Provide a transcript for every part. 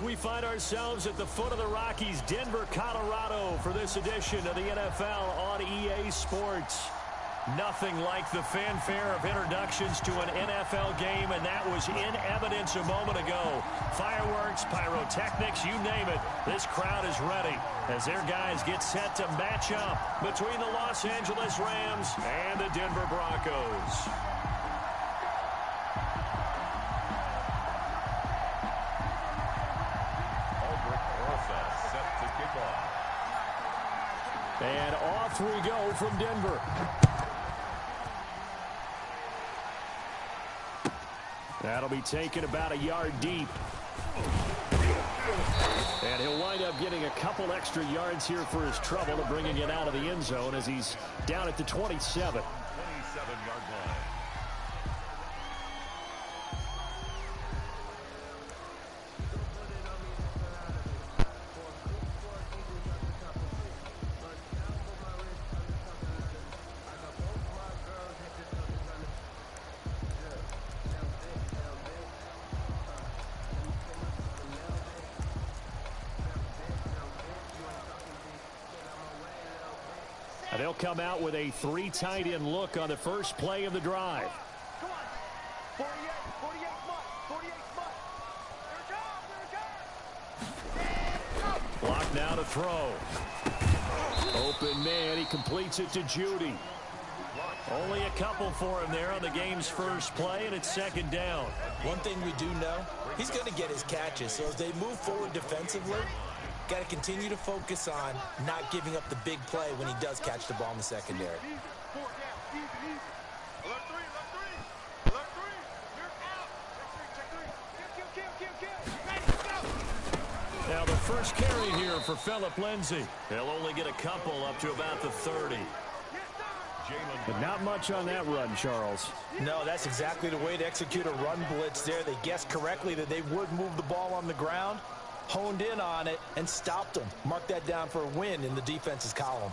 We find ourselves at the foot of the Rockies, Denver, Colorado, for this edition of the NFL on EA Sports. Nothing like the fanfare of introductions to an NFL game, and that was in evidence a moment ago. Fireworks, pyrotechnics, you name it. This crowd is ready as their guys get set to match up between the Los Angeles Rams and the Denver Broncos. And off we go from Denver. That'll be taken about a yard deep. And he'll wind up getting a couple extra yards here for his trouble of bringing it out of the end zone as he's down at the 27. 27-yard line. They'll come out with a three tight end look on the first play of the drive. Come on. 48 months. Block now to throw. Open man, he completes it to Judy. Only a couple for him there on the game's first play, and it's second down. One thing we do know, he's going to get his catches, so as they move forward defensively, got to continue to focus on not giving up the big play when he does catch the ball in the secondary. Now the first carry here for Phillip Lindsay. He'll only get a couple up to about the 30. But not much on that run, Charles. No, that's exactly the way to execute a run blitz there. They guessed correctly that they would move the ball on the ground, honed in on it, and stopped them. Mark that down for a win in the defense's column.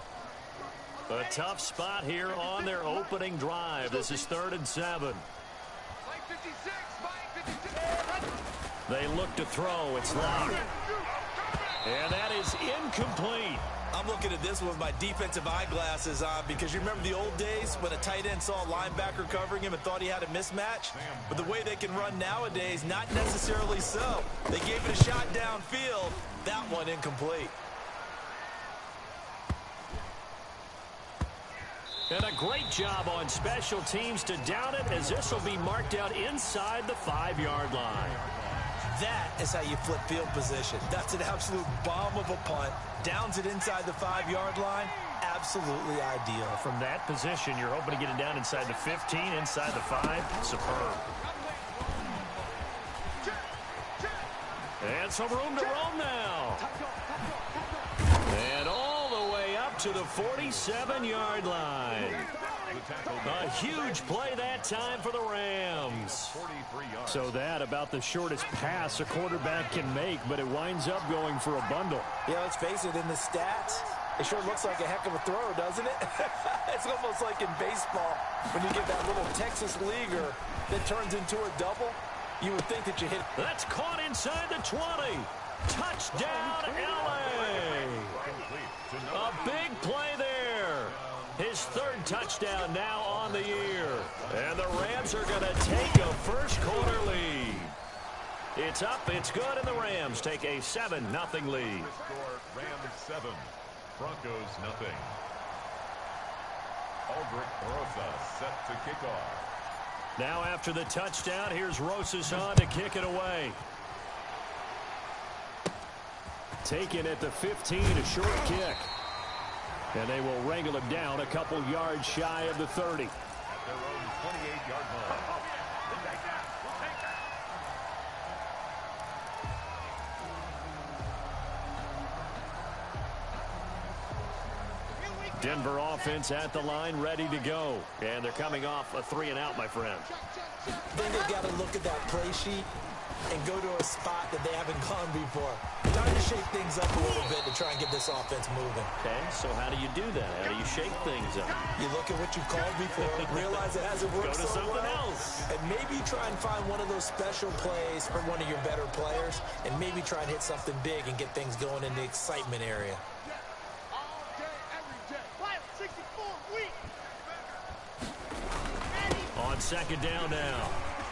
A tough spot here on their opening drive. This is 3rd and 7. They look to throw. It's locked. And that is incomplete. I'm looking at this with my defensive eyeglasses on because you remember the old days when a tight end saw a linebacker covering him and thought he had a mismatch? But the way they can run nowadays, not necessarily so. They gave it a shot downfield. That one incomplete. And a great job on special teams to down it as this will be marked out inside the 5-yard line. That is how you flip field position. That's an absolute bomb of a punt. Downs it inside the 5-yard line. Absolutely ideal. From that position, you're hoping to get it down inside the 15, inside the 5. Superb. And some room to roam now. And all the way up to the 47-yard line. A huge play that time for the Rams. So that about the shortest pass a quarterback can make, but it winds up going for a bundle. Yeah, let's face it, in the stats, it sure looks like a heck of a throw, doesn't it? It's almost like in baseball when you get that little Texas leaguer that turns into a double. You would think that you hit. That's caught inside the 20. Touchdown, L.A. A big play there. His 3rd touchdown now on the year. And the Rams are going to take a first-quarter lead. It's up, it's good, and the Rams take a 7-0 lead. Rams 7, Broncos nothing. Aldrich Rosa set to kick off. Now after the touchdown, here's Rosas on to kick it away. Taken at the 15, a short kick. And they will wrangle him down a couple yards shy of the 30. At their own 28-yard line. Here we Denver offense at the line, ready to go. And they're coming off a 3-and-out, my friend. Then they've got to look at that play sheet and go to a spot that they haven't gone before. Time to shake things up a little bit to try and get this offense moving. Okay, so how do you do that? How do you shake things up? You look at what you called before, realize it hasn't worked Go to so something well, else. and maybe try and find one of those special plays for one of your better players, and maybe try and hit something big and get things going in the excitement area. All day, every day. 64 weeks. On second down now,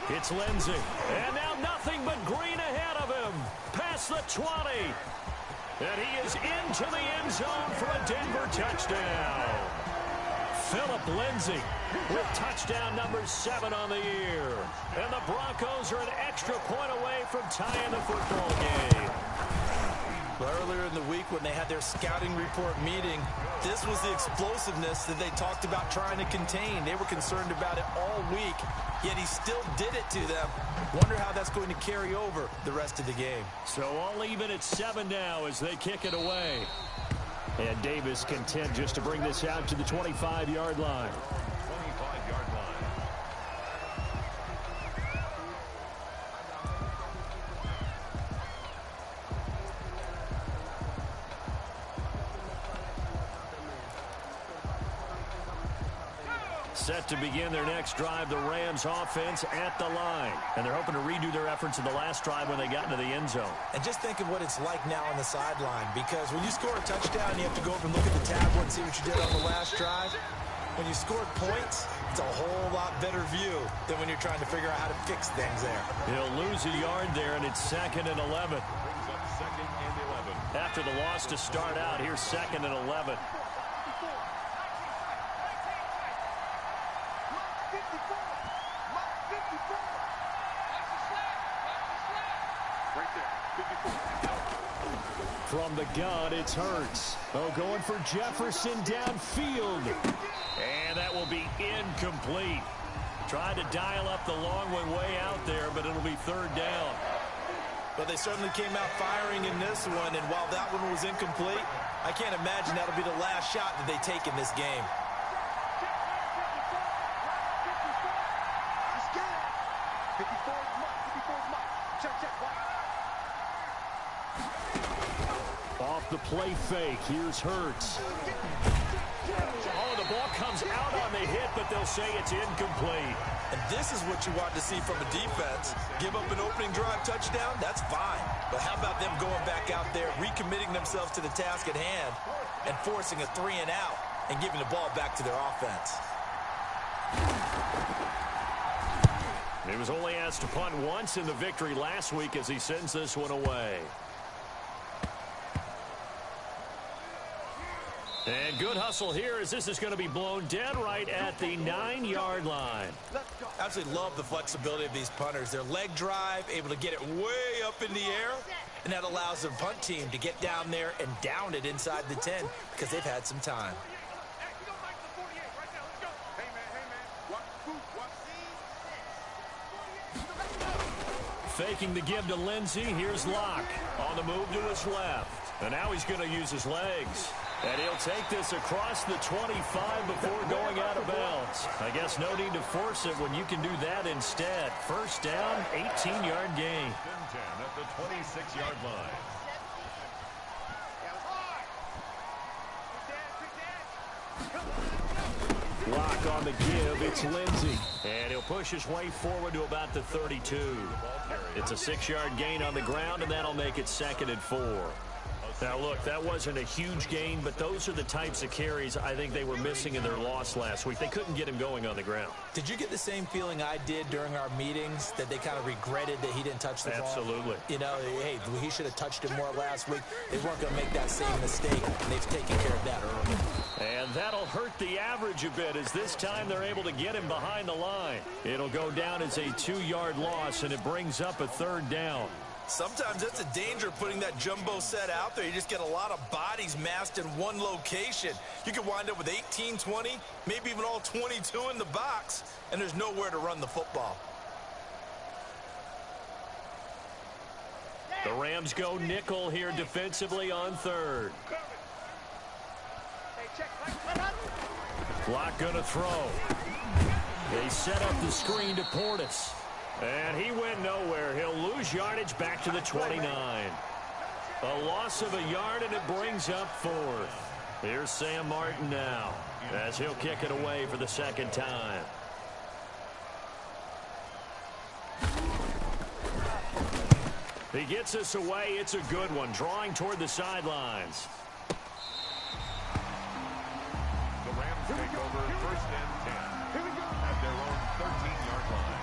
it's Lindsey. And now nothing but green ahead of him. Past the 20. And he is into the end zone for a Denver touchdown. Phillip Lindsay with touchdown number 7 on the year. And the Broncos are an extra point away from tying the football game. Earlier in the week when they had their scouting report meeting, this was the explosiveness that they talked about trying to contain. They were concerned about it all week, yet he still did it to them. Wonder how that's going to carry over the rest of the game. So all even at 7 now as they kick it away. And Davis content just to bring this out to the 25-yard line. 25-yard line. Set to begin their next drive, the Rams offense at the line. And they're hoping to redo their efforts in the last drive when they got into the end zone. And just think of what it's like now on the sideline, because when you score a touchdown, you have to go over and look at the tablet and see what you did on the last drive. When you scored points, it's a whole lot better view than when you're trying to figure out how to fix things there. He'll lose a yard there, and it's 2nd and 11. Brings up 2nd and 11. After the loss to start out, here's 2nd and 11. From the gun, it's Hurts. Oh, going for Jefferson downfield. And that will be incomplete. Tried to dial up the long one way out there, but it'll be 3rd down. But they certainly came out firing in this one, and while that one was incomplete, I can't imagine that'll be the last shot that they take in this game. Off the play fake, here's Hurts. Oh, the ball comes out on the hit, but they'll say it's incomplete. And this is what you want to see from a defense. Give up an opening drive touchdown, that's fine. But how about them going back out there, recommitting themselves to the task at hand, and forcing a 3-and-out and giving the ball back to their offense? He was only asked to punt once in the victory last week as he sends this one away. And good hustle here as this is going to be blown dead right at the 9-yard line. Absolutely love the flexibility of these punters. Their leg drive, able to get it way up in the air, and that allows the punt team to get down there and down it inside the 10 because they've had some time. Faking the give to Lindsey. Here's Locke on the move to his left. And now he's going to use his legs. And he'll take this across the 25 before going out of bounds. I guess no need to force it when you can do that instead. 1st down, 18-yard gain. 10 at the 26-yard line. Locke on the give. It's Lindsey. And he'll push his way forward to about the 32. It's a 6-yard gain on the ground, and that'll make it 2nd and 4. Now, look, that wasn't a huge gain, but those are the types of carries I think they were missing in their loss last week. They couldn't get him going on the ground. Did you get the same feeling I did during our meetings, that they kind of regretted that he didn't touch the ball? Absolutely. You know, hey, he should have touched it more last week. They weren't going to make that same mistake, and they've taken care of that early. And that'll hurt the average a bit as this time they're able to get him behind the line. It'll go down as a 2-yard loss, and it brings up a 3rd down. Sometimes that's a danger putting that jumbo set out there. You just get a lot of bodies massed in one location. You could wind up with 18, 20, maybe even all 22 in the box, and there's nowhere to run the football. The Rams go nickel here defensively on 3rd. Clock going to throw. They set up the screen to Portis. And he went nowhere. He'll lose yardage back to the 29. A loss of a yard, and it brings up fourth. Here's Sam Martin now as he'll kick it away for the second time. He gets us away. It's a good one, drawing toward the sidelines. The Rams take over first and 10 at their own 13-yard line.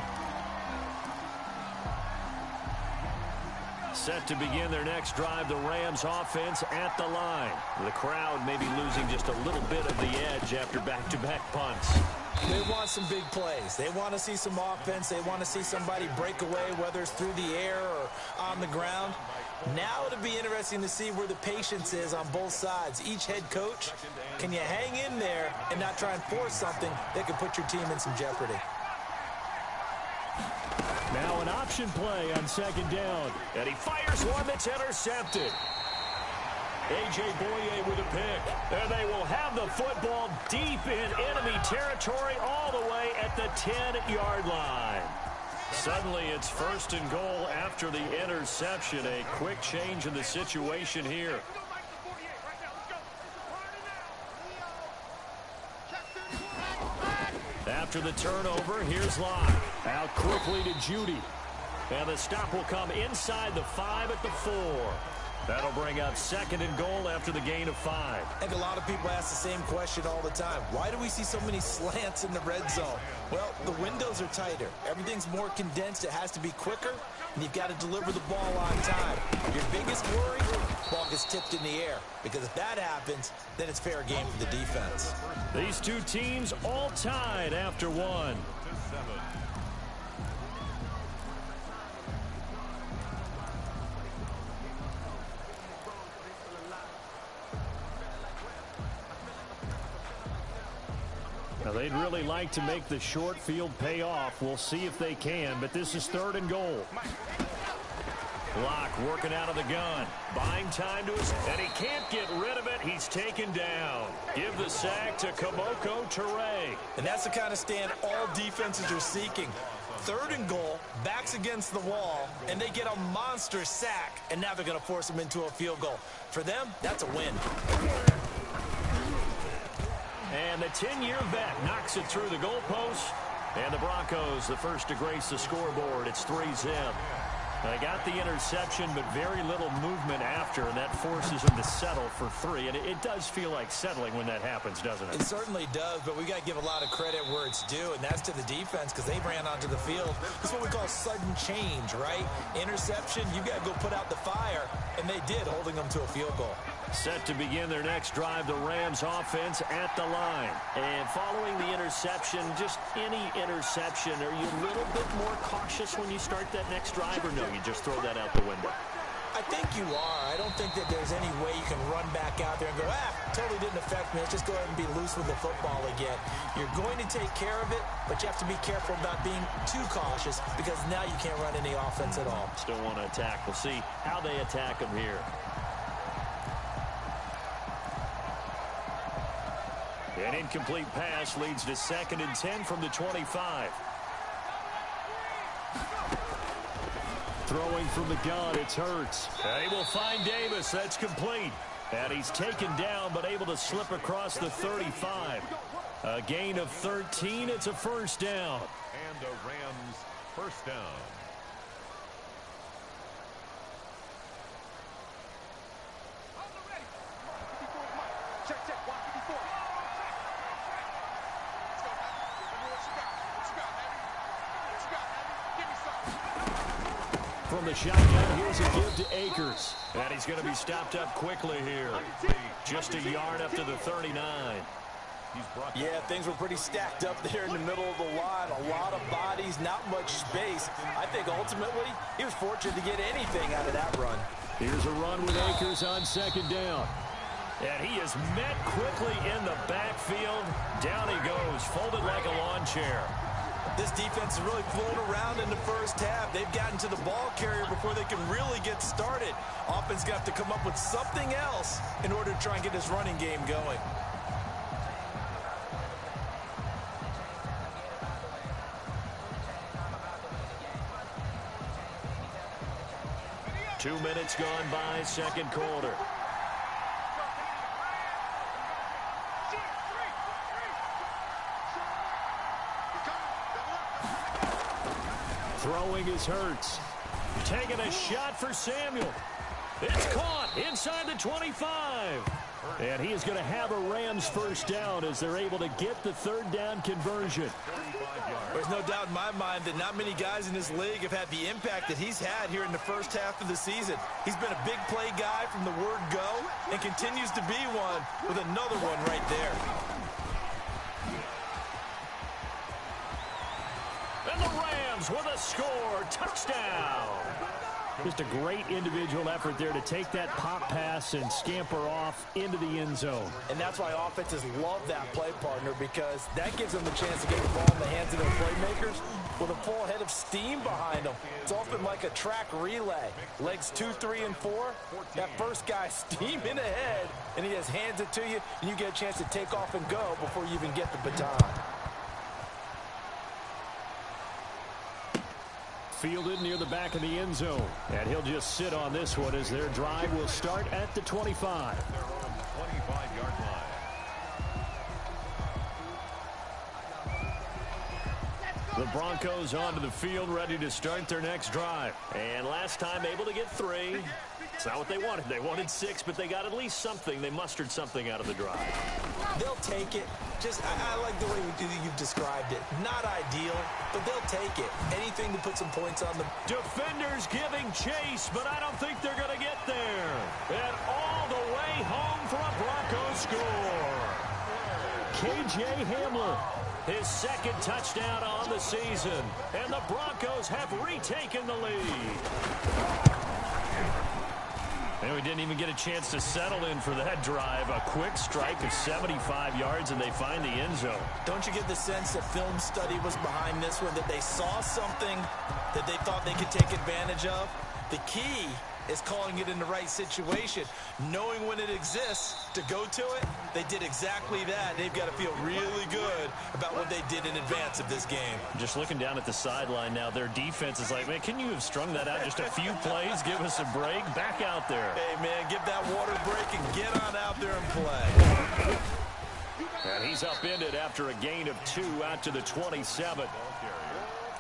Set to begin their next drive, the Rams offense at the line. The crowd may be losing just a little bit of the edge after back-to-back punts. They want some big plays. They want to see some offense. They want to see somebody break away, whether it's through the air or on the ground. Now it'll be interesting to see where the patience is on both sides. Each head coach, can you hang in there and not try and force something that could put your team in some jeopardy? Now an option play on second down. And he fires one that's intercepted. A.J. Boye with a pick. And they will have the football deep in enemy territory all the way at the 10-yard line. Suddenly it's first and goal after the interception. A quick change in the situation here. After the turnover, here's Locke. Out quickly to Judy. And the stop will come inside the 5 at the 4. That'll bring up second and goal after the gain of 5. I think a lot of people ask the same question all the time. Why do we see so many slants in the red zone? Well, the windows are tighter. Everything's more condensed. It has to be quicker, and you've got to deliver the ball on time. Your biggest worry, ball gets tipped in the air, because if that happens, then it's fair game for the defense. These two teams all tied after one. Now, they'd really like to make the short field pay off. We'll see if they can, but this is third and goal. Locke working out of the gun. Buying time to us, and he can't get rid of it. He's taken down. Give the sack to Kamoko Toure. And that's the kind of stand all defenses are seeking. Third and goal, backs against the wall, and they get a monster sack, and now they're going to force them into a field goal. For them, that's a win. And the 10-year vet knocks it through the goalpost. And the Broncos, the first to grace the scoreboard. It's 3-zip. They got the interception, but very little movement after, and that forces them to settle for 3. And it does feel like settling when that happens, doesn't it? It certainly does, but we got to give a lot of credit where it's due, and that's to the defense, because they ran onto the field. That's what we call sudden change, right? Interception, you got to go put out the fire, and they did, holding them to a field goal. Set to begin their next drive, the Rams offense at the line. And following the interception, just any interception, are you a little bit more cautious when you start that next drive, or no, you just throw that out the window? I think you are. I don't think that there's any way you can run back out there and go, totally didn't affect me. Let's just go ahead and be loose with the football again. You're going to take care of it, but you have to be careful about being too cautious, because now you can't run any offense at all. Still want to attack. We'll see how they attack them here. An incomplete pass leads to second and 10 from the 25. Throwing from the gun, it's Hurts. And he will find Davis. That's complete. And he's taken down, but able to slip across the 35. A gain of 13. It's a first down. And the Rams first down. From the shotgun, here's a give to Akers. And he's going to be stopped up quickly here. Just a yard up to the 39. Yeah, things were pretty stacked up there in the middle of the line. A lot of bodies, not much space. I think ultimately he was fortunate to get anything out of that run. Here's a run with Akers on second down. And he is met quickly in the backfield. Down he goes, folded like a lawn chair. This defense has really flown around in the first half. They've gotten to the ball carrier before they can really get started. Offense got to come up with something else in order to try and get this running game going. 2 minutes gone by, second quarter. Throwing is Hurts. Taking a shot for Samuel. It's caught inside the 25. And he is going to have a Rams first down as they're able to get the third down conversion. There's no doubt in my mind that not many guys in this league have had the impact that he's had here in the first half of the season. He's been a big play guy from the word go and continues to be one with another one right there. And the Rams with a score. Touchdown. Just a great individual effort there to take that pop pass and scamper off into the end zone. And that's why offenses love that play, partner, because that gives them the chance to get the ball in the hands of their playmakers with a full head of steam behind them. It's often like a track relay. Legs 2, 3, and 4. That first guy steaming ahead, and he just hands it to you, and you get a chance to take off and go before you even get the baton. Fielded near the back of the end zone. And he'll just sit on this one as their drive will start at the 25. They're on the 25-yard line. The Broncos onto the field, ready to start their next drive. And last time able to get 3. It's not what they wanted. They wanted 6, but they got at least something. They mustered something out of the drive. They'll take it. Just, I like the way you've described it. Not ideal, but they'll take it. Anything to put some points on the... Defenders giving chase, but I don't think they're going to get there. And all the way home for a Broncos score. K.J. Hamler. His second touchdown on the season. And the Broncos have retaken the lead. And we didn't even get a chance to settle in for that drive. A quick strike of 75 yards, and they find the end zone. Don't you get the sense that film study was behind this one, that they saw something that they thought they could take advantage of? The key is calling it in the right situation, knowing when it exists to go to it. They did exactly that. They've got to feel really good about what they did in advance of this game. Just looking down at the sideline now, their defense is like, man, can you have strung that out just a few plays? Give us a break. Back out there. Hey, man, give that water break and get on out there and play. And he's upended after a gain of 2 out to the 27.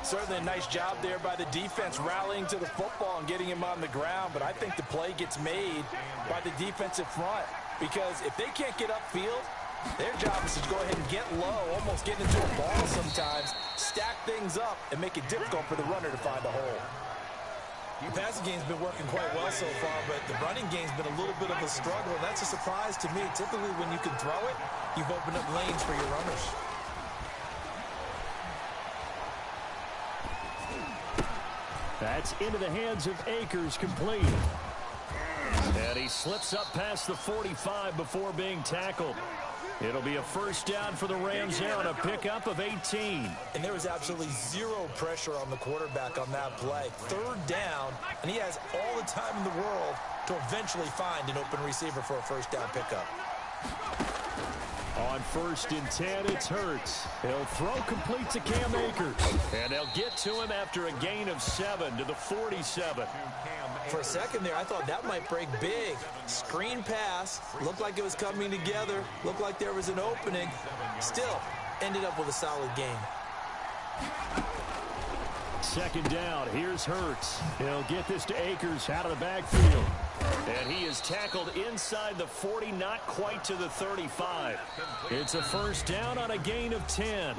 Certainly a nice job there by the defense rallying to the football and getting him on the ground, but I think the play gets made by the defensive front because if they can't get upfield, their job is to go ahead and get low, almost get into a ball sometimes, stack things up, and make it difficult for the runner to find a hole. The passing game's been working quite well so far, but the running game's been a little bit of a struggle, and that's a surprise to me. Typically, when you can throw it, you've opened up lanes for your runners. That's into the hands of Akers, complete. And he slips up past the 45 before being tackled. It'll be a first down for the Rams there on a pickup of 18. And there was absolutely zero pressure on the quarterback on that play. Third down, and he has all the time in the world to eventually find an open receiver for a first down pickup. On 1st and 10, it's Hurts. He'll throw complete to Cam Akers. And they'll get to him after a gain of 7 to the 47. For a second there, I thought that might break big. Screen pass. Looked like it was coming together. Looked like there was an opening. Still, ended up with a solid game. 2nd down. Here's Hurts. He'll get this to Akers out of the backfield. And he is tackled inside the 40, not quite to the 35. It's a first down on a gain of 10.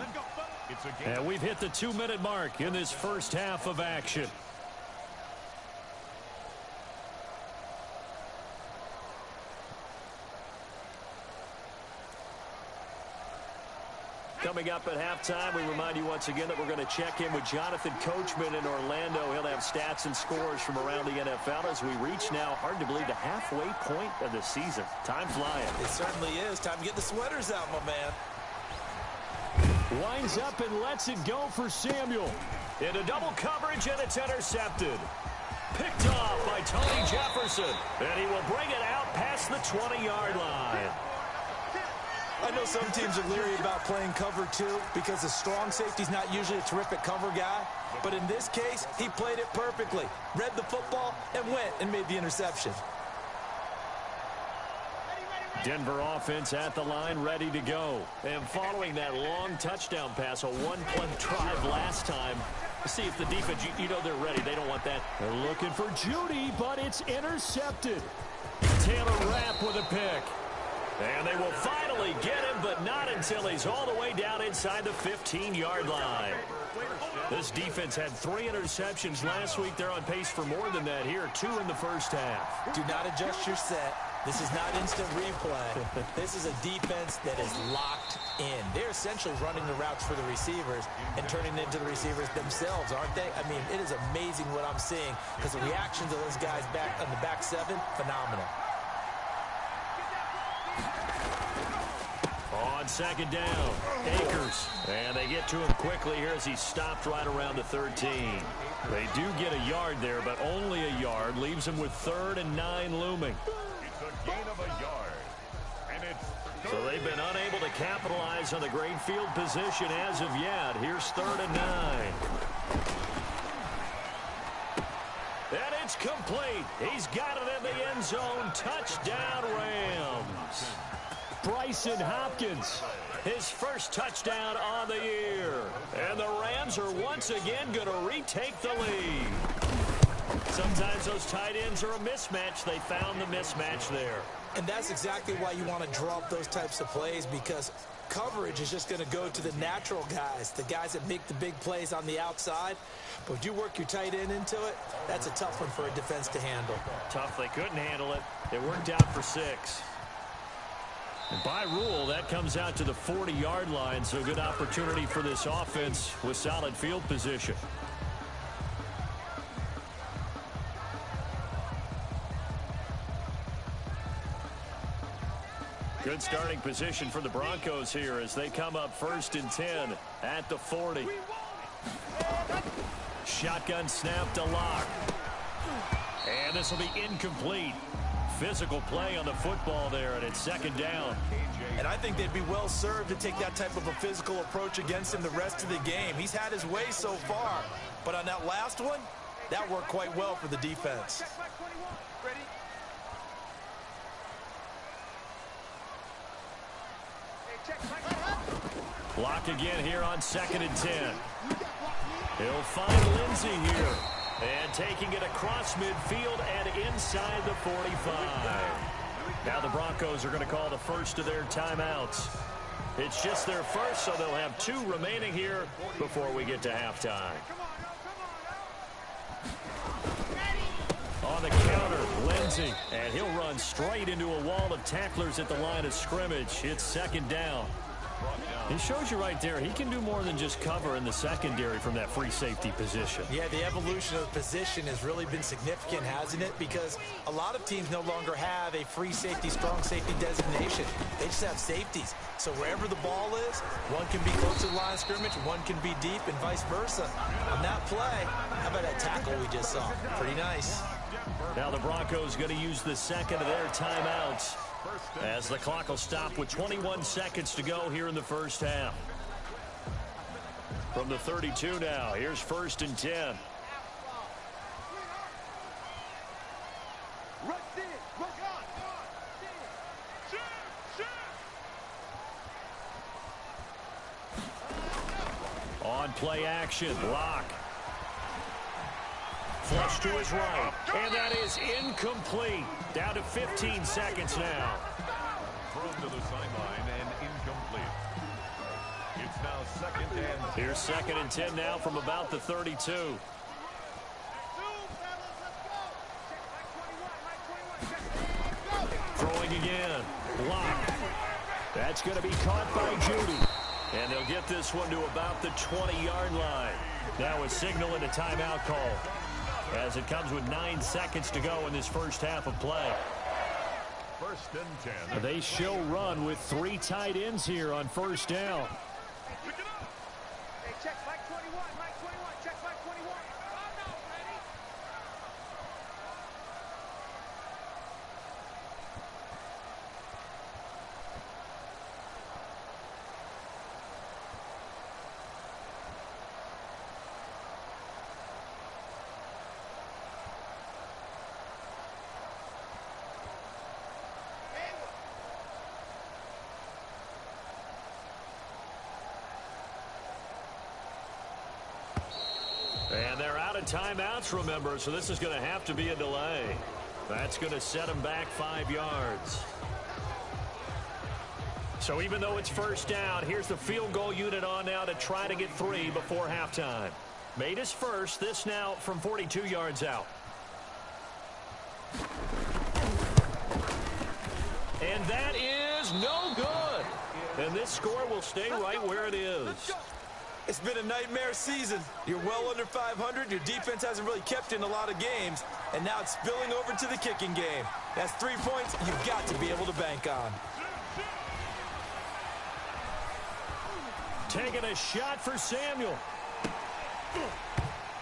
And we've hit the 2-minute mark in this first half of action. Coming up at halftime, we remind you once again that we're going to check in with Jonathan Coachman in Orlando. He'll have stats and scores from around the NFL as we reach now, hard to believe, the halfway point of the season. Time flying. It certainly is. Time to get the sweaters out, my man. Winds up and lets it go for Samuel. Into double coverage, and it's intercepted. Picked off by Tony Jefferson. And he will bring it out past the 20-yard line. I know some teams are leery about playing cover 2 because the strong safety's not usually a terrific cover guy. But in this case, he played it perfectly. Read the football and went and made the interception. Denver offense at the line, ready to go. And following that long touchdown pass, a one-play drive last time. See if the defense, you know they're ready. They don't want that. They're looking for Judy, but it's intercepted. Taylor Rapp with a pick. And they will finally get him, but not until he's all the way down inside the 15-yard line. This defense had 3 interceptions last week. They're on pace for more than that here, 2 in the first half. Do not adjust your set. This is not instant replay. This is a defense that is locked in. They're essentially running the routes for the receivers and turning it into the receivers themselves, aren't they? I mean, it is amazing what I'm seeing because the reactions of those guys back on the back 7, phenomenal. On second down, Akers. And they get to him quickly here as he stopped right around the 13. They do get a yard there, but only a yard. Leaves him with 3rd and 9 looming. Gain of a yard. And it's so they've been unable to capitalize on the great field position as of yet. Here's 3rd and 9. And it's complete. He's got it in the end zone. Touchdown, Rams. Bryson Hopkins, his first touchdown on the year. And the Rams are once again going to retake the lead. Sometimes those tight ends are a mismatch. They found the mismatch there. And that's exactly why you want to draw up those types of plays, because coverage is just going to go to the natural guys, the guys that make the big plays on the outside. But if you work your tight end into it, that's a tough one for a defense to handle. Tough. They couldn't handle it. It worked out for 6. And by rule, that comes out to the 40-yard line, so good opportunity for this offense with solid field position. Good starting position for the Broncos here as they come up 1st and 10 at the 40. Shotgun snap to Lock. And this will be incomplete. Physical play on the football there, and it's 2nd down. And I think they'd be well served to take that type of a physical approach against him the rest of the game. He's had his way so far, but on that last one, that worked quite well for the defense. Lock again here on 2nd and 10. He'll find Lindsey here. And taking it across midfield and inside the 45. Now the Broncos are going to call the first of their timeouts. It's just their first, so they'll have 2 remaining here before we get to halftime. On the counter, Lindsey. And he'll run straight into a wall of tacklers at the line of scrimmage. It's 2nd down. He shows you right there, he can do more than just cover in the secondary from that free safety position. Yeah, the evolution of the position has really been significant, hasn't it? Because a lot of teams no longer have a free safety, strong safety designation. They just have safeties. So wherever the ball is, one can be close to the line of scrimmage, one can be deep, and vice versa. On that play, how about that tackle we just saw? Pretty nice. Now the Broncos going to use the 2nd of their timeouts, as the clock will stop with 21 seconds to go here in the first half. From the 32 now, here's 1st and 10. On play action, Lock. Flush to his right, and that is incomplete. Down to 15 seconds now. thrown to the sideline and incomplete. It's now 2nd and 10. Here's 2nd and 10 now from about the 32. Throwing again. Lock. That's going to be caught by Judy. And they'll get this one to about the 20-yard line. Now a signal and a timeout call, as it comes with 9 seconds to go in this first half of play. 1st and 10. They show run with 3 tight ends here on 1st down. timeouts, remember, so this is going to have to be a delay. That's going to set them back 5 yards. So even though it's first down, here's the field goal unit on now to try to get 3 before halftime. Made his first, this now from 42 yards out. And that is no good. And this score will stay right where it is. It's been a nightmare season. You're well under 500. Your defense hasn't really kept in a lot of games. And now it's spilling over to the kicking game. That's 3 points you've got to be able to bank on. Taking a shot for Samuel.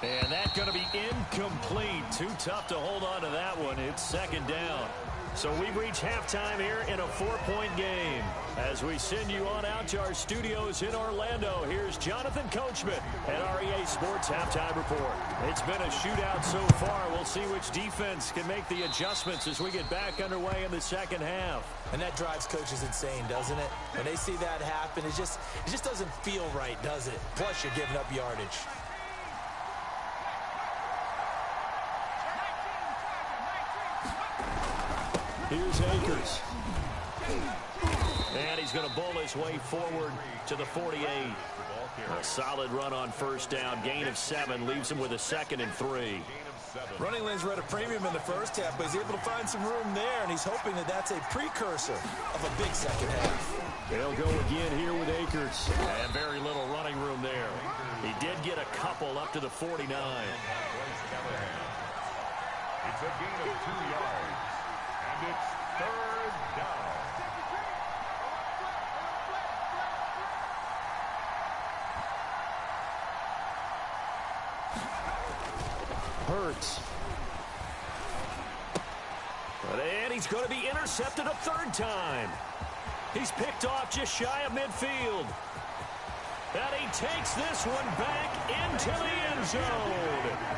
And that's going to be incomplete. Too tough to hold on to that one. It's second down. So we've reached halftime here in a 4-point game. As we send you on out to our studios in Orlando, here's Jonathan Coachman at REA Sports Halftime Report. It's been a shootout so far. We'll see which defense can make the adjustments as we get back underway in the second half. And that drives coaches insane, doesn't it? When they see that happen, it just doesn't feel right, does it? Plus, you're giving up yardage. Here's Akers. And he's going to bowl his way forward to the 48. A solid run on first down. Gain of 7 leaves him with a 2nd and 3. Running lanes were at a premium in the first half, but he's able to find some room there, and he's hoping that that's a precursor of a big second half. They'll go again here with Akers. And very little running room there. He did get a couple up to the 49. It's a gain of 2 yards. And it's third down. Hurts. And he's going to be intercepted a 3rd time. He's picked off just shy of midfield. And he takes this one back into the end zone.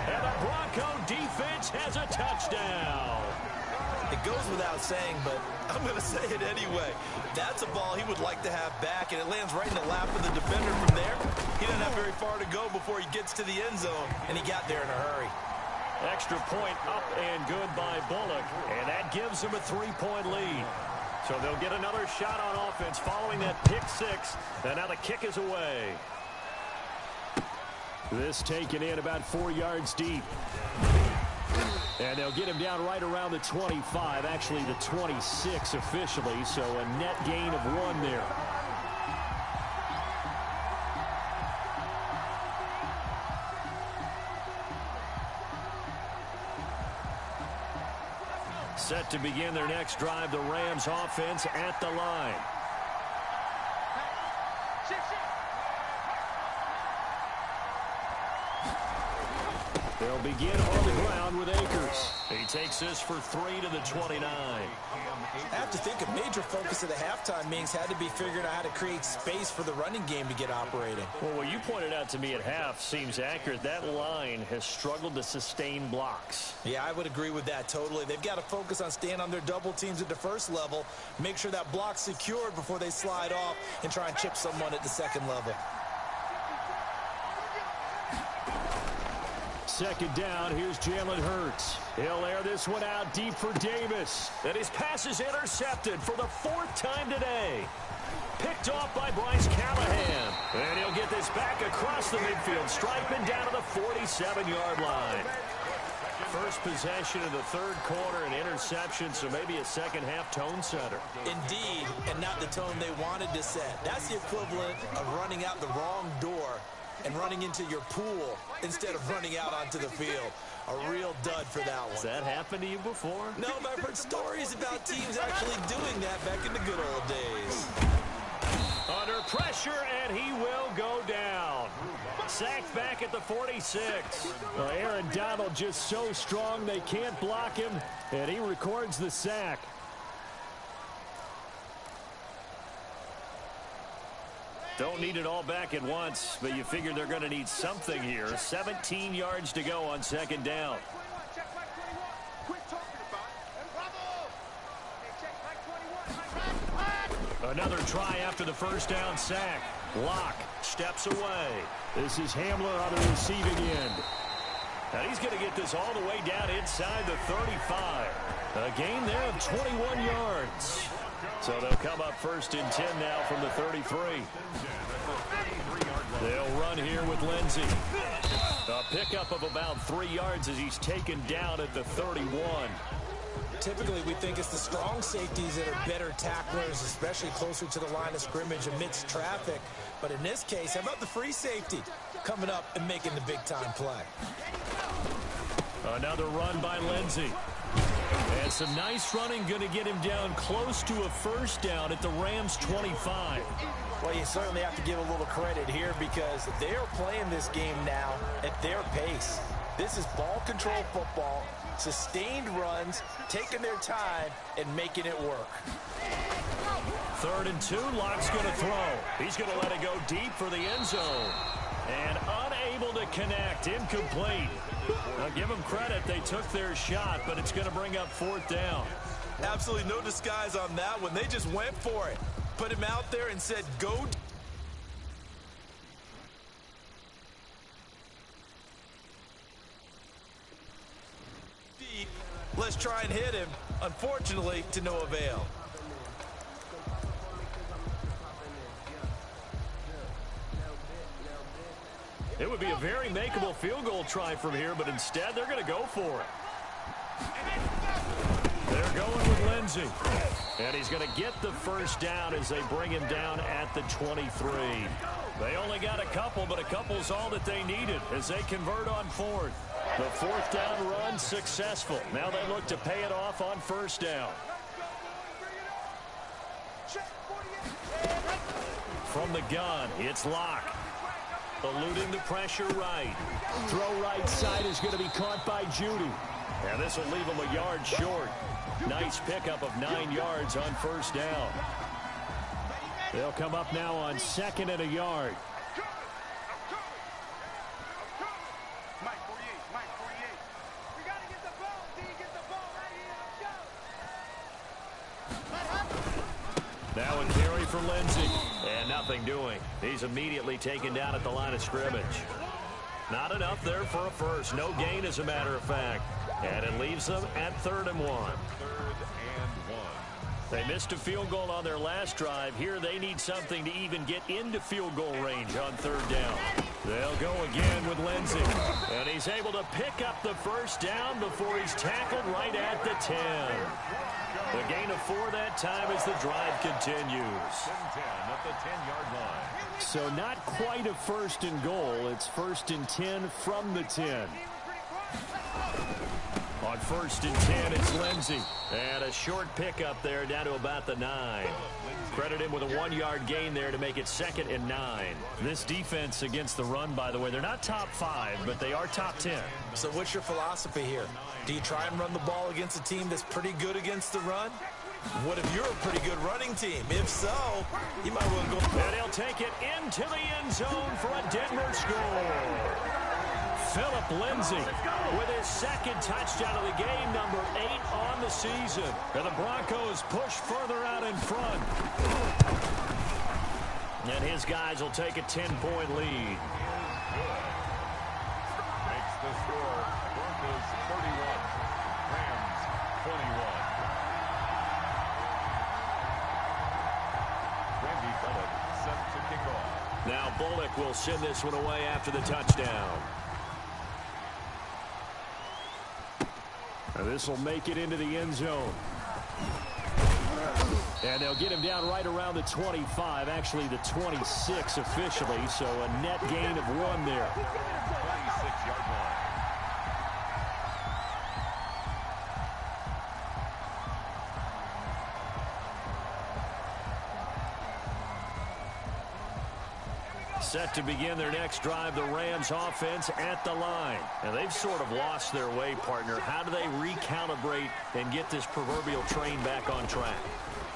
And the Bronco defense has a touchdown. It goes without saying, but I'm going to say it anyway. That's a ball he would like to have back, and it lands right in the lap of the defender from there. He doesn't have very far to go before he gets to the end zone, and he got there in a hurry. Extra point up and good by Bullock, and that gives him a 3-point lead. So they'll get another shot on offense following that pick 6, and now the kick is away. This taken in about 4 yards deep. And they'll get him down right around the 25, actually the 26 officially, so a net gain of 1 there. Set to begin their next drive, the Rams offense at the line. They'll begin on the ground with Akers. He takes this for 3 to the 29. I have to think a major focus of the halftime meetings had to be figuring out how to create space for the running game to get operating. Well, what you pointed out to me at half seems accurate. That line has struggled to sustain blocks. Yeah, I would agree with that totally. They've got to focus on staying on their double teams at the first level, make sure that block's secured before they slide off and try and chip someone at the second level. Second down, here's Jalen Hurts. He'll air this one out deep for Davis. And his pass is intercepted for the 4th time today. Picked off by Bryce Callahan. And he'll get this back across the midfield, striping down to the 47-yard line. First possession in the 3rd quarter, an interception, so maybe a second-half tone setter. Indeed, and not the tone they wanted to set. That's the equivalent of running out the wrong door and running into your pool instead of running out onto the field. A real dud for that one. Has that happened to you before? No, but I've heard stories about teams actually doing that back in the good old days. Under pressure, and he will go down. Sacked back at the 46. Well, Aaron Donald just so strong they can't block him, and he records the sack. Don't need it all back at once, but you figure they're going to need something here. 17 yards to go on second down. Another try after the first down sack. Locke steps away. This is Hamler on the receiving end. And he's going to get this all the way down inside the 35. A gain there of 21 yards. So they'll come up first and 10 now from the 33. They'll run here with Lindsey. A pickup of about 3 yards as he's taken down at the 31. Typically, we think it's the strong safeties that are better tacklers, especially closer to the line of scrimmage amidst traffic. But in this case, how about the free safety coming up and making the big-time play? Another run by Lindsey. And some nice running going to get him down close to a first down at the Rams' 25. Well, you certainly have to give a little credit here because they are playing this game now at their pace. This is ball control football, sustained runs, taking their time, and making it work. 3rd and 2, Locke's going to throw. He's going to let it go deep for the end zone. And unable to connect, incomplete. Now give them credit, they took their shot, but it's going to bring up 4th down. Absolutely no disguise on that one. They just went for it. Put him out there and said, go. Let's try and hit him. Unfortunately, to no avail. It would be a very makeable field goal try from here, but instead they're going to go for it. They're going with Lindsey. And he's going to get the first down as they bring him down at the 23. They only got a couple, but a couple's all that they needed as they convert on 4th. The 4th down run successful. Now they look to pay it off on 1st down. From the gun, it's Locke. Eluding the pressure right. Throw right side is going to be caught by Judy. And this will leave him a yard short. Nice pickup of 9 yards on 1st down. They'll come up now on 2nd and a yard. Mike 48, Mike 48. We got to get the ball, D. Get the ball right here. Let's go. Now a carry for Lindsey. And nothing doing. He's immediately taken down at the line of scrimmage. Not enough there for a first. No gain, as a matter of fact. And it leaves them at 3rd and 1. 3rd and 1. They missed a field goal on their last drive. Here they need something to even get into field goal range on 3rd down. They'll go again with Lindsey. And he's able to pick up the first down before he's tackled right at the 10. The gain of 4 that time as the drive continues. 10 at the 10-yard line. So not quite a 1st and goal. It's 1st and 10 from the 10. On 1st and 10, it's Lindsey. And a short pickup there down to about the 9. Credit him with a 1-yard gain there to make it 2nd and 9. This defense against the run, by the way, they're not top 5, but they are top 10. So what's your philosophy here? Do you try and run the ball against a team that's pretty good against the run? What if you're a pretty good running team? If so, you might well go. And he'll take it into the end zone for a Denver score. Philip Lindsey with his 2nd touchdown of the game, number 8 on the season. And the Broncos push further out in front. And his guys will take a 10-point lead. Makes the score. Broncos 31. Rams 21. Randy Bullock set to kick off. Now Bullock will send this one away after the touchdown. This will make it into the end zone. And they'll get him down right around the 25, actually the 26 officially, so a net gain of 1 there. 26-yard line. Set to begin their next drive, the Rams offense at the line. And they've sort of lost their way, partner. How do they recalibrate and get this proverbial train back on track?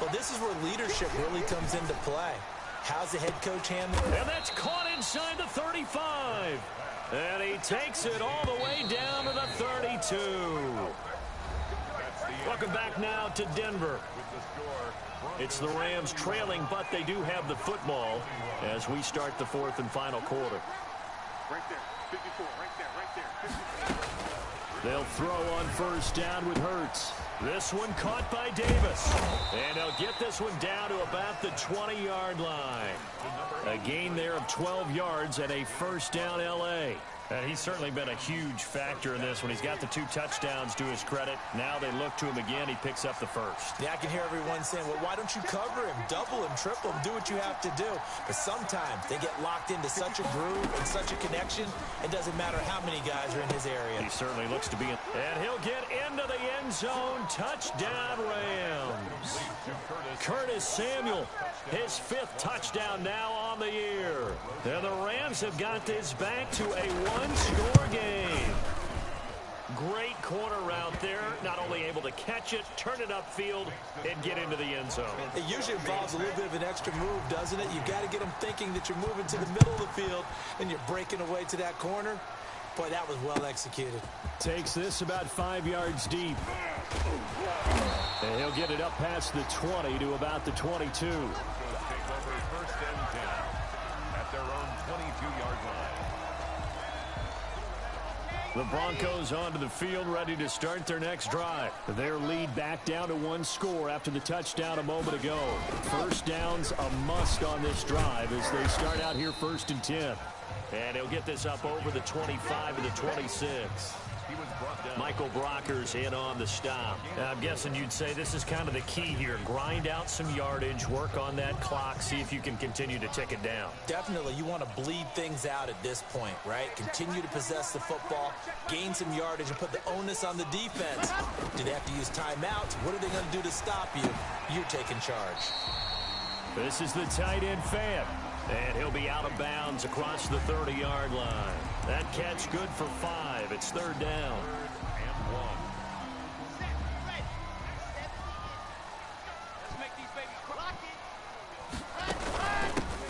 Well, this is where leadership really comes into play. How's the head coach handling it? And that's caught inside the 35. And he takes it all the way down to the 32. Welcome back now to Denver. It's the Rams trailing, but they do have the football as we start the 4th and final quarter. Right there. 54. Right there. Right there. 54. They'll throw on first down with Hurts. This one caught by Davis. And they'll get this one down to about the 20-yard line. A gain there of 12 yards and a first down L.A. And he's certainly been a huge factor in this when he's got the 2 touchdowns to his credit. Now they look to him again. He picks up the first. Yeah, I can hear everyone saying, well, why don't you cover him, double him, triple him, do what you have to do. But sometimes they get locked into such a groove and such a connection, it doesn't matter how many guys are in his area. He certainly looks to be in. And he'll get into the end zone. Touchdown, Rams. Curtis Samuel, his 5th touchdown now on the year. And the Rams have got this back to a one-score game. Great corner route there. Not only able to catch it, turn it upfield, and get into the end zone. It usually involves a little bit of an extra move, doesn't it? You've got to get them thinking that you're moving to the middle of the field and you're breaking away to that corner. Boy, that was well executed. Takes this about 5 yards deep. And he'll get it up past the 20 to about the 22. Take over first and 10 at their own 22-yard line. The Broncos onto the field, ready to start their next drive. Their lead back down to 1 score after the touchdown a moment ago. First down's a must on this drive as they start out here 1st and 10. And he'll get this up over the 25 to the 26. Michael Brocker's in on the stop. I'm guessing you'd say this is kind of the key here. Grind out some yardage, work on that clock, see if you can continue to tick it down. Definitely, you want to bleed things out at this point, right? Continue to possess the football, gain some yardage, and put the onus on the defense. Do they have to use timeouts? What are they going to do to stop you? You're taking charge. This is the tight end Fya. And he'll be out of bounds across the 30-yard line. That catch good for 5. It's 3rd down. And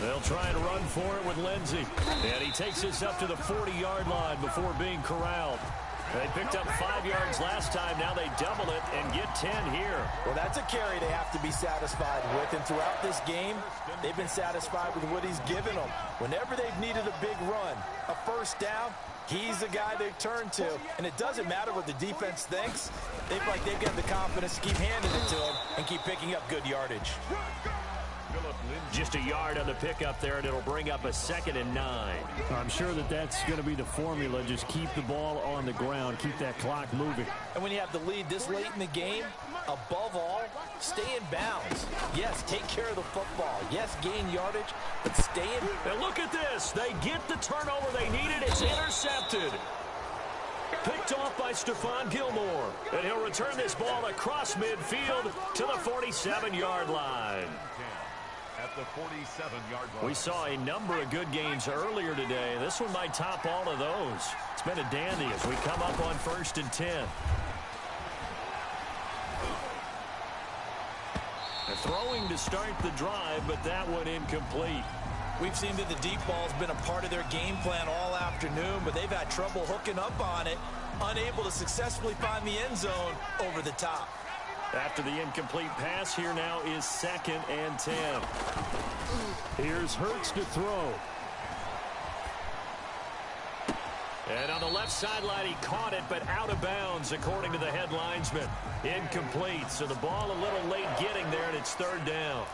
1. They'll try and run for it with Lindsey. And he takes this up to the 40-yard line before being corralled. They picked up 5 yards last time. Now they double it and get 10 here. Well, that's a carry they have to be satisfied with. And throughout this game, they've been satisfied with what he's given them. Whenever they've needed a big run, a first down, he's the guy they've turned to. And it doesn't matter what the defense thinks. They feel like they've got the confidence to keep handing it to him and keep picking up good yardage. Just a yard on the pickup there, and it'll bring up a 2nd and 9. I'm sure that that's going to be the formula. Just keep the ball on the ground, keep that clock moving. And when you have the lead this late in the game, above all, stay in bounds. Yes, take care of the football. Yes, gain yardage, but stay in. And look at this. They get the turnover they needed. It's intercepted. Picked off by Stephon Gilmore. And he'll return this ball across midfield to the 47-yard line. At the 47-yard line. We saw a number of good games earlier today. This one might top all of those. It's been a dandy as we come up on 1st and 10. They're throwing to start the drive, but that one incomplete. We've seen that the deep ball's been a part of their game plan all afternoon, but they've had trouble hooking up on it, unable to successfully find the end zone over the top. After the incomplete pass, here now is 2nd and 10. Here's Hurts to throw. And on the left sideline, he caught it, but out of bounds, according to the head linesman. Incomplete, so the ball a little late getting there, and it's 3rd down.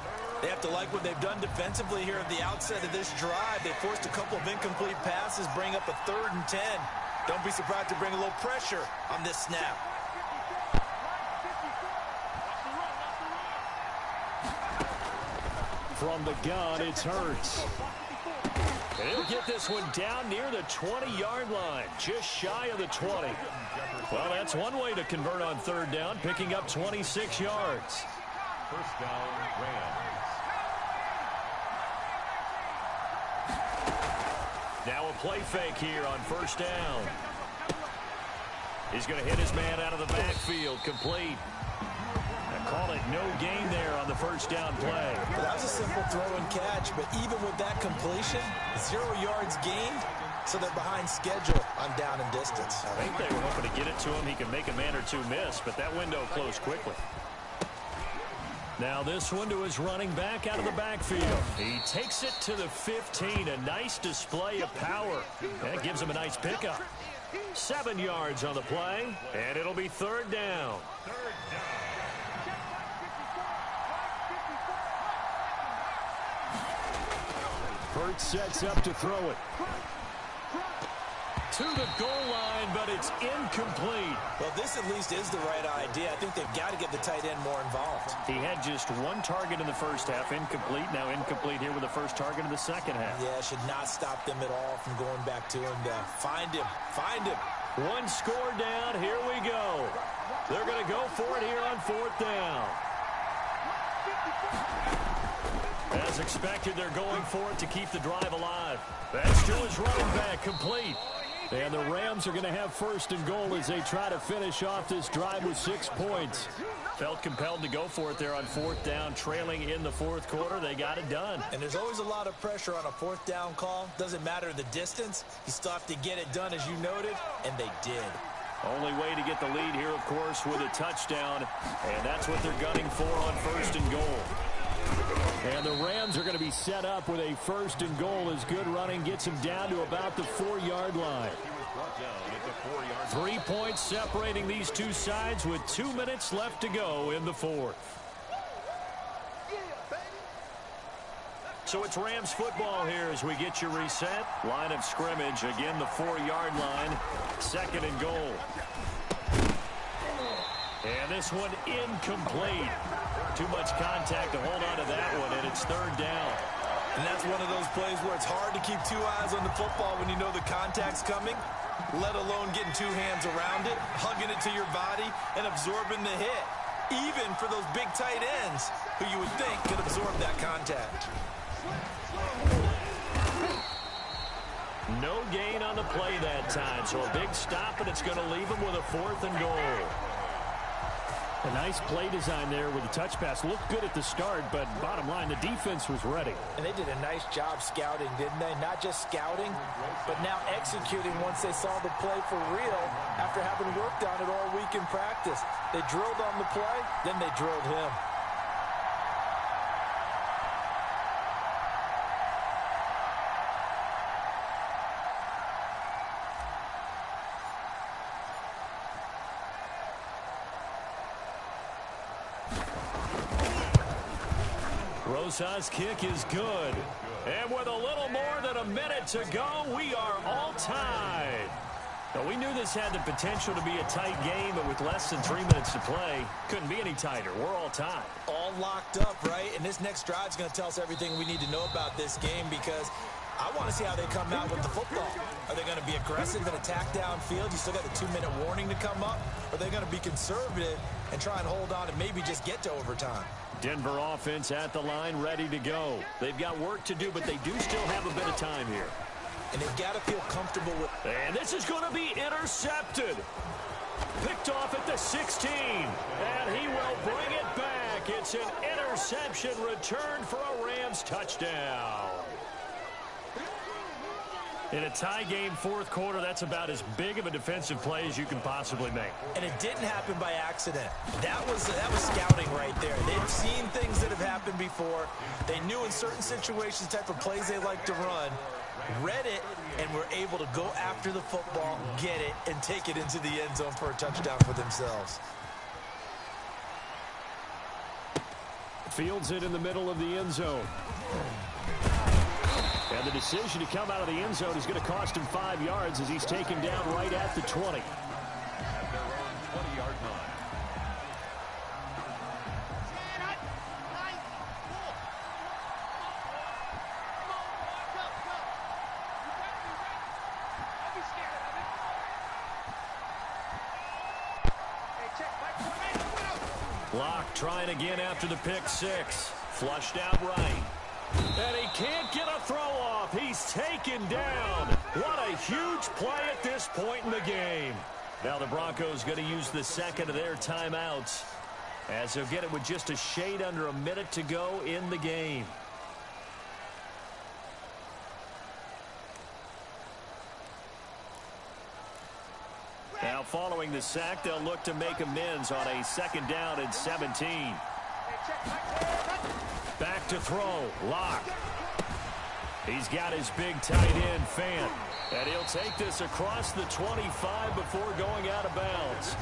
They have to like what they've done defensively here at the outset of this drive. They forced a couple of incomplete passes, bring up a 3rd and 10. Don't be surprised to bring a little pressure on this snap. From the gun, it's Hurts. And he'll get this one down near the 20-yard line, just shy of the 20. Well, that's one way to convert on 3rd down, picking up 26 yards. First down, Rams. Now a play fake here on 1st down. He's going to hit his man out of the backfield, complete. Call it no gain there on the 1st down play. Well, that was a simple throw and catch, but even with that completion, 0 yards gained, so they're behind schedule on down and distance. I think they were hoping to get it to him. He can make a man or two miss, but that window closed quickly. Now this one to his running back out of the backfield. He takes it to the 15. A nice display of power. That gives him a nice pickup. 7 yards on the play, and it'll be third down. Burt sets up to throw it. To the goal line, but it's incomplete. Well, this at least is the right idea. I think they've got to get the tight end more involved. He had just 1 target in the first half, incomplete. Now incomplete here with the first target in the second half. Yeah, should not stop them at all from going back to him. Find him. 1 score down. Here we go. They're going to go for it here on 4th down. As expected, they're going for it to keep the drive alive. That's to his running back, complete. And the Rams are going to have 1st and goal as they try to finish off this drive with 6 points. Felt compelled to go for it there on 4th down, trailing in the 4th quarter. They got it done. And there's always a lot of pressure on a 4th down call. Doesn't matter the distance. You still have to get it done, as you noted, and they did. Only way to get the lead here, of course, with a touchdown. And that's what they're gunning for on 1st and goal. And the Rams are going to be set up with a 1st and goal as good running gets him down to about the 4-yard line. 3 points separating these two sides with 2 minutes left to go in the 4th. So it's Rams football here as we get you reset. Line of scrimmage, again the 4-yard line. 2nd and goal. And this one incomplete. Too much contact to hold on to that one, and it's 3rd down. And that's one of those plays where it's hard to keep 2 eyes on the football when you know the contact's coming, let alone getting 2 hands around it, hugging it to your body, and absorbing the hit. Even for those big tight ends who you would think could absorb that contact. No gain on the play that time, so a big stop, and it's going to leave him with a 4th and goal. A nice play design there with the touch pass. Looked good at the start, but bottom line, the defense was ready. And they did a nice job scouting, didn't they? Not just scouting, but now executing once they saw the play for real after having worked on it all week in practice. They drilled on the play, then they drilled him. Rosas' kick is good. And with a little more than a minute to go, we are all tied. Now, we knew this had the potential to be a tight game, but with less than 3 minutes to play, couldn't be any tighter. We're all tied. All locked up, right? And this next drive is going to tell us everything we need to know about this game because I want to see how they come out with the football. Are they going to be aggressive and attack downfield? You still got the 2-minute warning to come up. Or are they going to be conservative and try and hold on and maybe just get to overtime? Denver offense at the line, ready to go. They've got work to do, but they do still have a bit of time here. And they've got to feel comfortable with... And this is going to be intercepted. Picked off at the 16. And he will bring it back. It's an interception returned for a Rams touchdown. In a tie game, 4th quarter, that's about as big of a defensive play as you can possibly make. And it didn't happen by accident. That was scouting right there. They've seen things that have happened before. They knew in certain situations the type of plays they like to run, read it, and were able to go after the football, get it, and take it into the end zone for a touchdown for themselves. Fields it in the middle of the end zone. And the decision to come out of the end zone is going to cost him 5 yards as he's taken down right at the 20. At their own 20-yard line. Locke trying again after the pick 6. Flushed out right. And he can't get a throw off. He's taken down. What a huge play at this point in the game. Now the Broncos going to use the second of their timeouts as they'll get it with just a shade under a minute to go in the game. Now following the sack, they'll look to make amends on a 2nd down and 17. Back to throw. Lock. He's got his big tight end, Fant. And he'll take this across the 25 before going out of bounds.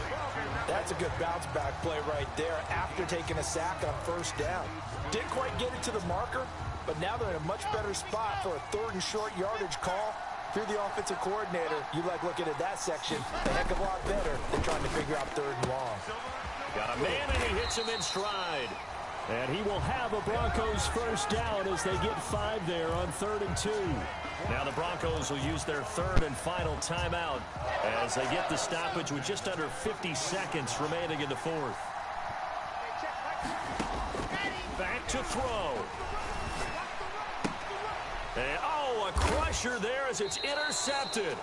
That's a good bounce back play right there after taking a sack on first down. Didn't quite get it to the marker, but now they're in a much better spot for a 3rd and short yardage call. If you're the offensive coordinator, you like looking at that section a heck of a lot better than trying to figure out 3rd and long. Got a man, and he hits him in stride. And he will have a Broncos first down as they get 5 there on 3rd and 2. Now the Broncos will use their 3rd and final timeout as they get the stoppage with just under 50 seconds remaining in the 4th. Back to throw. And, a crusher there as it's intercepted.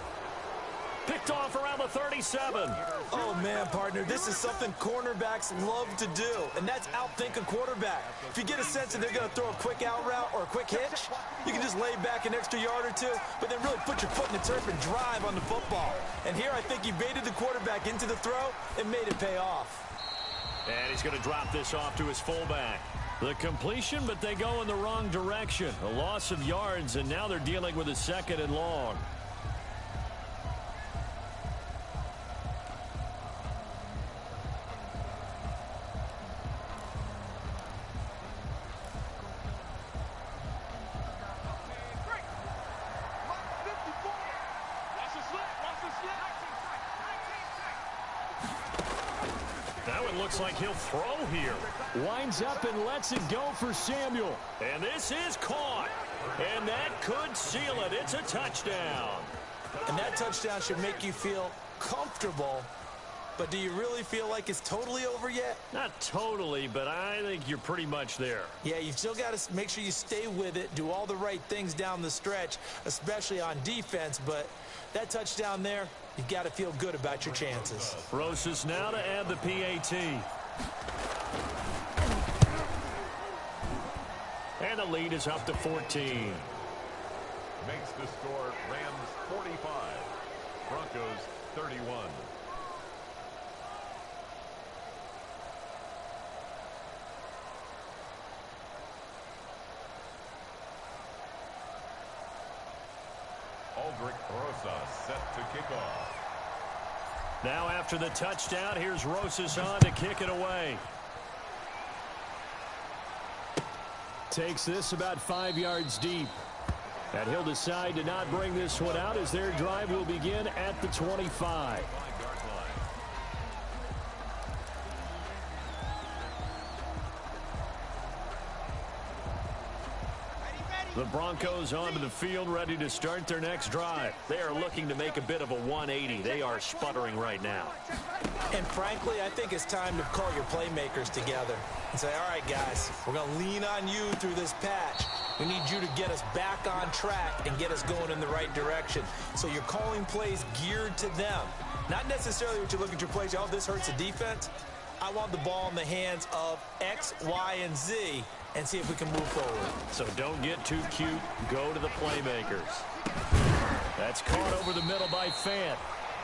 Picked off around the 37. Oh, man, partner, this is something cornerbacks love to do, and that's outthink a quarterback. If you get a sense that they're going to throw a quick out route or a quick hitch, you can just lay back an extra yard or two, but then really put your foot in the turf and drive on the football. And here I think he baited the quarterback into the throw and made it pay off. And he's going to drop this off to his fullback. The completion, but they go in the wrong direction. A loss of yards, and now they're dealing with a 2nd and long. Looks like he'll throw here. Winds up and lets it go for Samuel. And this is caught. And that could seal it. It's a touchdown. And that touchdown should make you feel comfortable. But do you really feel like it's totally over yet? Not totally, but I think you're pretty much there. Yeah, you've still got to make sure you stay with it, do all the right things down the stretch, especially on defense. But that touchdown there, you've got to feel good about your chances. Rosas now to add the PAT. And the lead is up to 14. Makes the score Rams 45, Broncos 31. Rosas set to kick off. Now after the touchdown, here's Rosas on to kick it away. Takes this about 5 yards deep. And he'll decide to not bring this one out as their drive will begin at the 25. The Broncos onto the field, ready to start their next drive. They are looking to make a bit of a 180. They are sputtering right now. And frankly, I think it's time to call your playmakers together and say, all right, guys, we're going to lean on you through this patch. We need you to get us back on track and get us going in the right direction. So you're calling plays geared to them. Not necessarily what you look at your plays, oh, this hurts the defense. I want the ball in the hands of X, Y, and Z and see if we can move forward. So don't get too cute. Go to the playmakers. That's caught over the middle by Fant.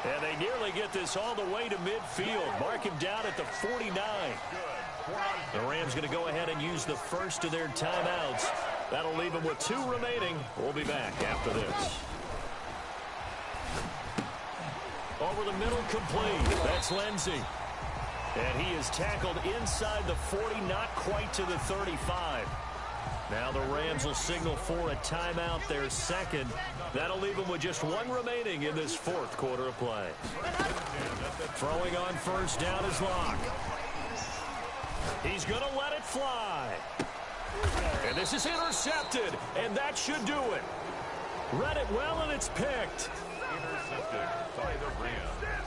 And they nearly get this all the way to midfield. Mark him down at the 49. The Rams going to go ahead and use the first of their timeouts. That'll leave them with 2 remaining. We'll be back after this. Over the middle, complete. That's Lindsey. And he is tackled inside the 40, not quite to the 35. Now the Rams will signal for a timeout, their second. That'll leave them with just 1 remaining in this 4th quarter of play. Throwing on first down is Lock. He's going to let it fly. And this is intercepted, and that should do it. Read it well, and it's picked. Intercepted by the Rams.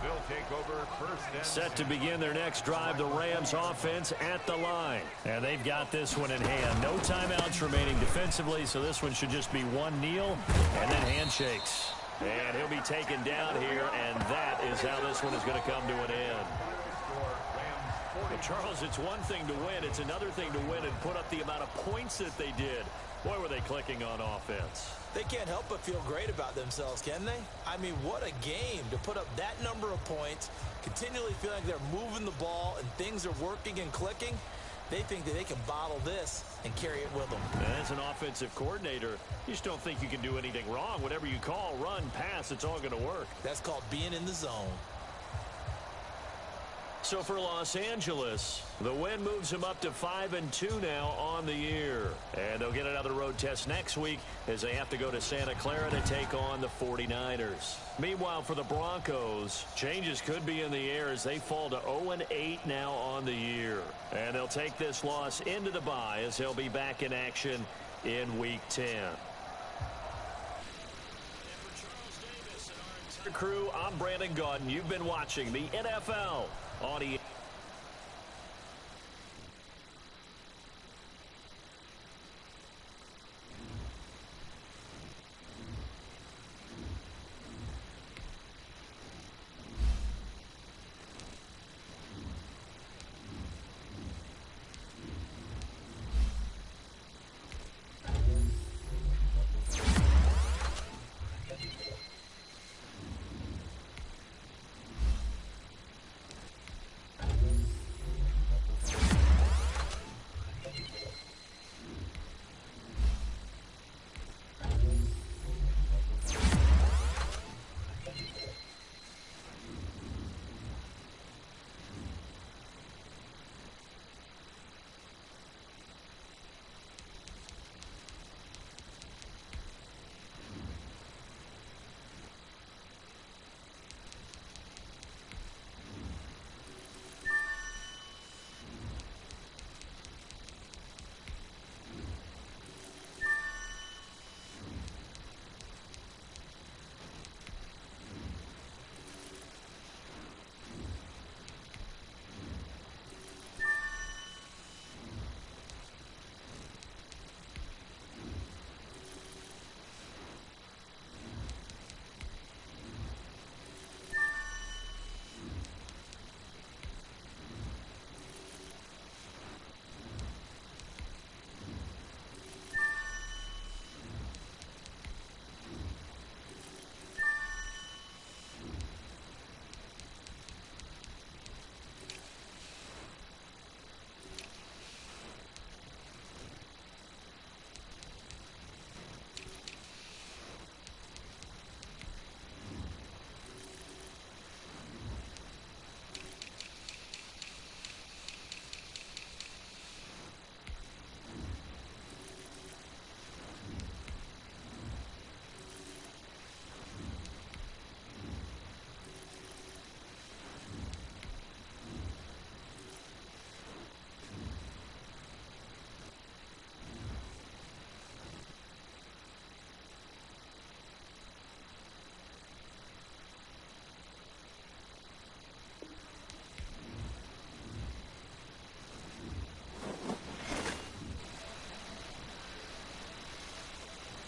They'll take over first and Set to begin their next drive, the Rams offense at the line. And they've got this one in hand. No timeouts remaining defensively, so this one should just be 1 kneel and then handshakes. And he'll be taken down here, and that is how this one is going to come to an end. Well, Charles, it's one thing to win. It's another thing to win and put up the amount of points that they did. Boy, were they clicking on offense. They can't help but feel great about themselves, can they? I mean, what a game to put up that number of points, continually feeling like they're moving the ball and things are working and clicking. They think that they can bottle this and carry it with them. As an offensive coordinator, you just don't think you can do anything wrong. Whatever you call, run, pass, it's all going to work. That's called being in the zone. So for Los Angeles, the win moves them up to 5-2 now on the year. And they'll get another road test next week as they have to go to Santa Clara to take on the 49ers. Meanwhile, for the Broncos, changes could be in the air as they fall to 0-8 now on the year. And they'll take this loss into the bye as they'll be back in action in Week 10. Crew, I'm Brandon Gaudin. You've been watching the NFL on EA.